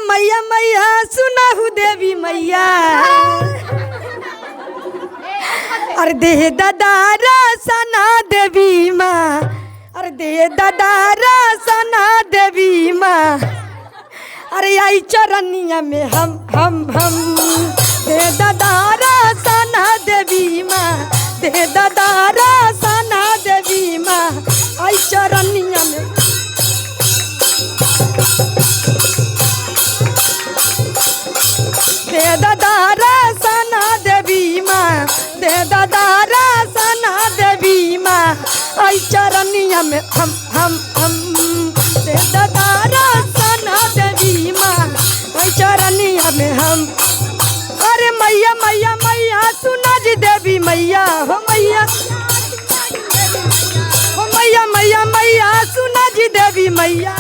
मैया मैया सुनाहु देवी मैया अरे दे दादारा सना देवी माँ अरे दे दादारा सना देवी माँ अरे आई चरनिया में हम दे दादारा सना देवी माँ दे दादारा सना देवी माँ आई चरनिया में दे दादारा सना देवी माँ दे दादारा सना देवी माँ आई चरनिया में हम दे दादारा सना देवी माँ आई चरनिया में हम अरे मैया मैया मैया सुना जी देवी मैया हो मैया मैया मैया सुना जी देवी मैया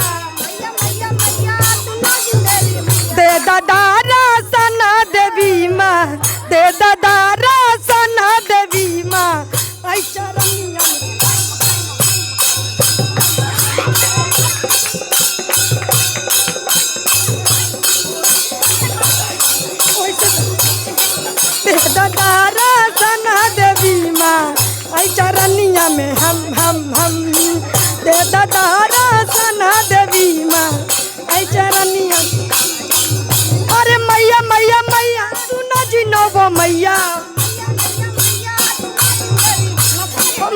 दे दादारा सना देवी माँ दे दादारा सना देवी माँ आई चरनिया दे दादारा सना देवी माँ आई चरनिया में हम दे दादारा सना देवी माँ आई चरनिया अरे मैया मैया मैया सुना जी नवो मैया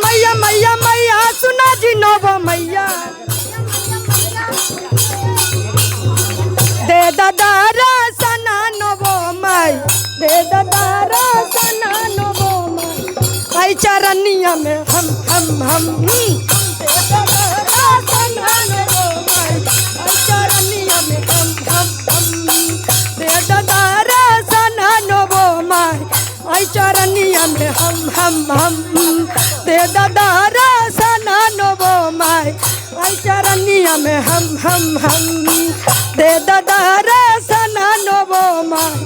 मैया मैया मैया सुना जी नवो मैया दे दादारा सना नवो माई दे दादारा सना नवो माई आई चरनिया में हम दे दादारा सना नवो माई आई चरनिया में हम दे दादारा सना नवो माई आई चरनिया में हम दे दादारा सना नवो माई आई चरनिया में हम दे दादारा सना नवो माई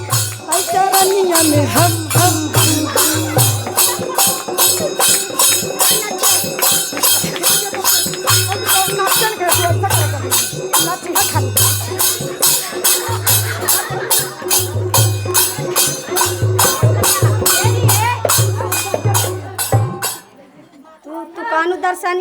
आई चरनिया में हम